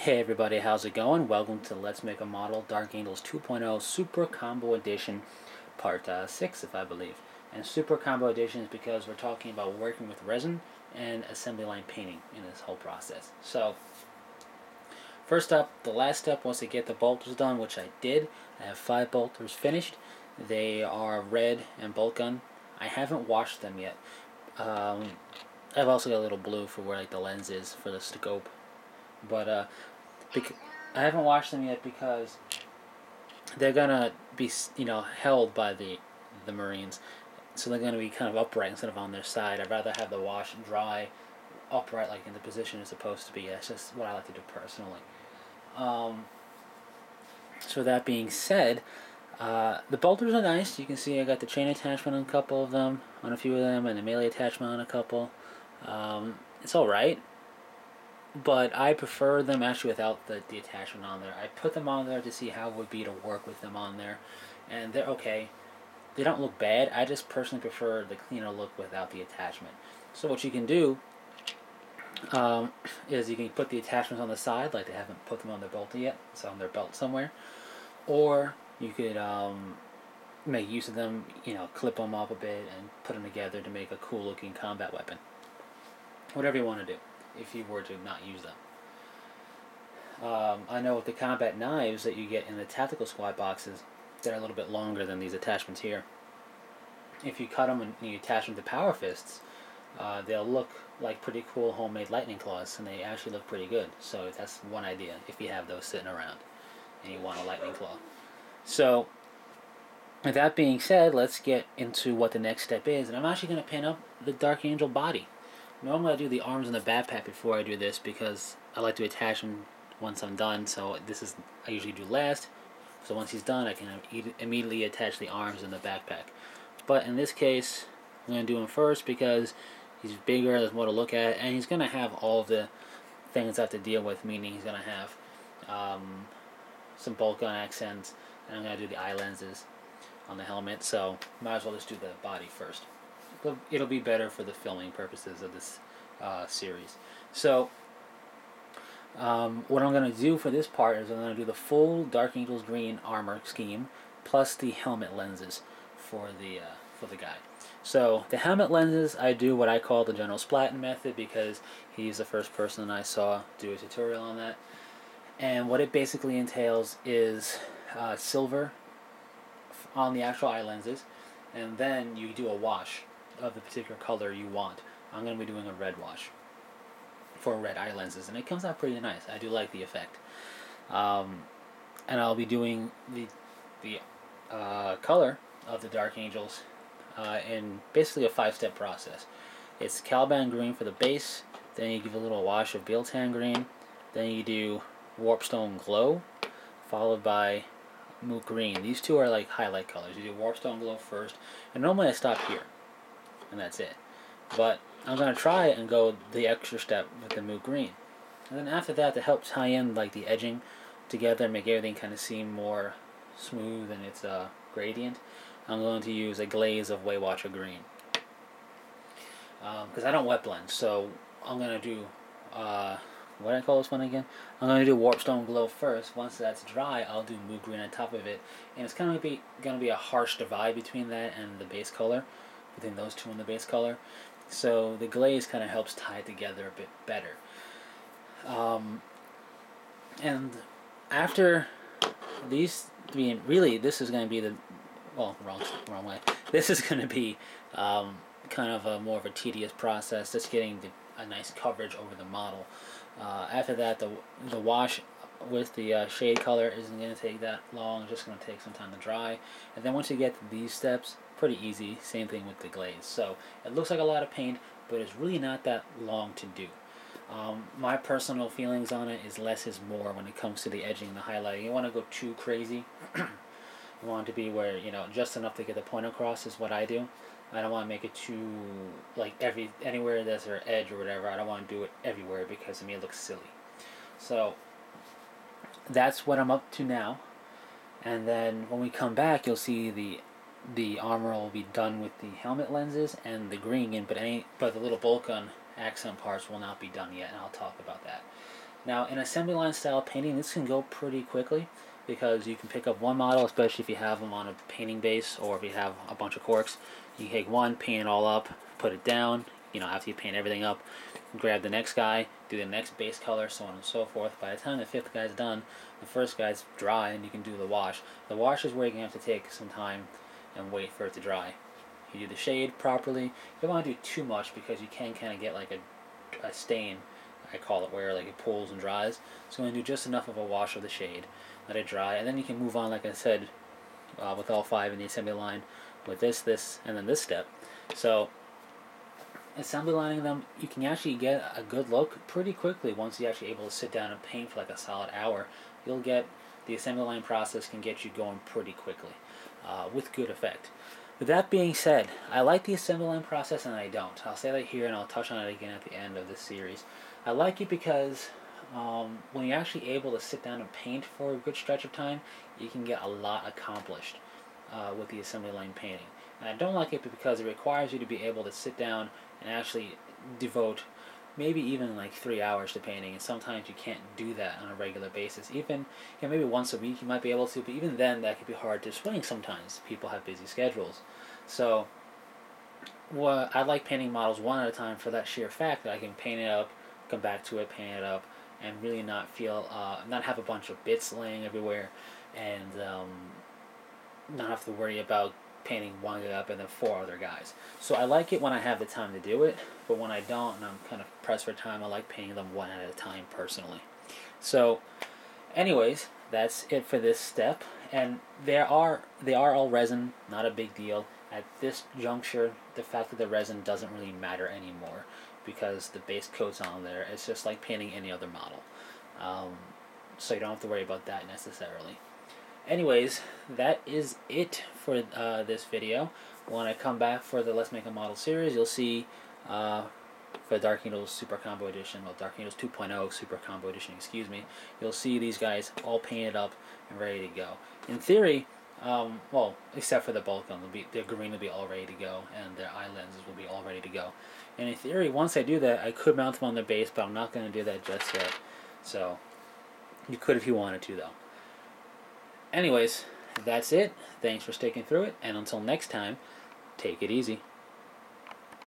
Hey everybody, how's it going? Welcome to Let's Make a Model Dark Angels 2.0 Super Combo Edition Part 6, if I believe. And Super Combo Edition is because we're talking about working with resin and assembly line painting in this whole process. So, first up, the last step was to get the bolters done, which I did. I have 5 bolters finished. They are red and bolt gun. I haven't washed them yet. I've also got a little blue for where like the lens is for the scope. But I haven't washed them yet because they're gonna be, held by the Marines, so they're gonna be kind of upright instead of on their side. I'd rather have the wash dry upright, like in the position it's supposed to be. That's just what I like to do personally. So that being said, the bolters are nice. You can see I got the chain attachment on a couple of them, on a few of them, and the melee attachment on a couple. It's alright, but I prefer them actually without the attachment on there. I put them on there to see how it would be to work with them on there, and they're okay. They don't look bad. I just personally prefer the cleaner look without the attachment. So what you can do is you can put the attachments on the side, like they haven't put them on their belt yet. It's on their belt somewhere. Or you could make use of them, clip them up a bit and put them together to make a cool looking combat weapon. Whatever you want to do, if you were to not use them. I know with the combat knives that you get in the tactical squad boxes, they're a little bit longer than these attachments here. If you cut them and you attach them to power fists, they'll look like pretty cool homemade lightning claws, and they actually look pretty good. So that's one idea if you have those sitting around and you want a lightning claw. So with that being said, let's get into what the next step is, and I'm actually going to paint up the Dark Angel body. Normally I do the arms and the backpack before I do this because I like to attach them once I'm done, so I usually do last. So once he's done, I can immediately attach the arms and the backpack. But in this case, I'm going to do him first because he's bigger, there's more to look at, and he's going to have all of the things I have to deal with, meaning he's going to have some bolt gun accents, and I'm going to do the eye lenses on the helmet, so might as well just do the body first. It'll be better for the filming purposes of this series. So what I'm going to do for this part is I'm going to do the full Dark Angels green armor scheme plus the helmet lenses for the guy. So the helmet lenses, I do what I call the General Splatten method because he's the first person I saw do a tutorial on that. And what it basically entails is silver on the actual eye lenses, and then you do a wash of the particular color you want. I'm going to be doing a red wash for red eye lenses, and it comes out pretty nice. I do like the effect. And I'll be doing the color of the Dark Angels in basically a 5-step process. It's Caliban green for the base, then you give a little wash of Biltan green, then you do Warpstone Glow, followed by Moot Green. These two are like highlight colors. You do Warpstone Glow first, and normally I stop here, and that's it. But I'm going to try and go the extra step with the Moot Green. And then after that, to help tie in like the edging together and make everything kind of seem more smooth and its gradient, I'm going to use a glaze of Waywatcher Green. Because I don't wet blend, so I'm going to do what do I call this one again? I'm going to do Warpstone Glow first. Once that's dry, I'll do Moot Green on top of it. And it's kind of going to be a harsh divide between that and the base color, between those two and the base color. So the glaze kind of helps tie it together a bit better. And after these, really, this is going to be wrong way. This is going to be kind of more of a tedious process, just getting a nice coverage over the model. After that, the wash with the shade color isn't going to take that long. It's just going to take some time to dry. And then once you get to these steps, pretty easy. Same thing with the glaze. So it looks like a lot of paint, but it's really not that long to do. My personal feelings on it is less is more when it comes to the edging and the highlighting. You want to go too crazy. You want it to be where, just enough to get the point across is what I do. I don't want to make it too, like, anywhere there's an edge or whatever. I don't want to do it everywhere because to me it looks silly. So that's what I'm up to now. And then when we come back, you'll see the armor will be done with the helmet lenses and the green, but the little bolt gun accent parts will not be done yet, and I'll talk about that. Now, in assembly line style painting, this can go pretty quickly because you can pick up one model, especially if you have them on a painting base or if you have a bunch of corks. You take one, paint it all up, put it down. After you paint everything up, grab the next guy, do the next base color, so on and so forth. By the time the fifth guy's done, the first guy's dry, and you can do the wash. The wash is where you're going to have to take some time and wait for it to dry. You do the shade properly. You don't want to do too much because you can kind of get like a stain, I call it, where like it pulls and dries. So I'm going to do just enough of a wash of the shade, let it dry, and then you can move on, like I said, with all 5 in the assembly line, with this, and then this step. So assembly lining them, you can actually get a good look pretty quickly once you're actually able to sit down and paint for like a solid hour. You'll get the assembly line process can get you going pretty quickly with good effect. With that being said, I like the assembly line process and I don't. I'll say that here and I'll touch on it again at the end of this series. I like it because when you're actually able to sit down and paint for a good stretch of time, you can get a lot accomplished with the assembly line painting. And I don't like it because it requires you to be able to sit down and actually devote maybe even like 3 hours to painting, and sometimes you can't do that on a regular basis. Even maybe once a week you might be able to, but even then that could be hard to swing sometimes. People have busy schedules. So I like painting models one at a time for that sheer fact that I can paint it up, come back to it, paint it up, and really not feel not have a bunch of bits laying everywhere, and not have to worry about painting one guy up and then 4 other guys. So I like it when I have the time to do it, but when I don't and I'm kind of pressed for time, I like painting them one at a time personally. So anyways, that's it for this step. And they are all resin, not a big deal. At this juncture, the fact that the resin doesn't really matter anymore because the base coat's on there. It's just like painting any other model. So you don't have to worry about that necessarily. Anyways, that is it for this video. When I come back for the Let's Make a Model series, you'll see for Dark Needles Super Combo Edition, well, Dark Needles 2.0 Super Combo Edition, excuse me, you'll see these guys all painted up and ready to go. In theory, well, except for the bulk gun, their green will be all ready to go, and their eye lenses will be all ready to go. And in theory, once I do that, I could mount them on the base, but I'm not going to do that just yet. So, you could if you wanted to, though. Anyways, that's it. Thanks for sticking through it, and until next time, take it easy.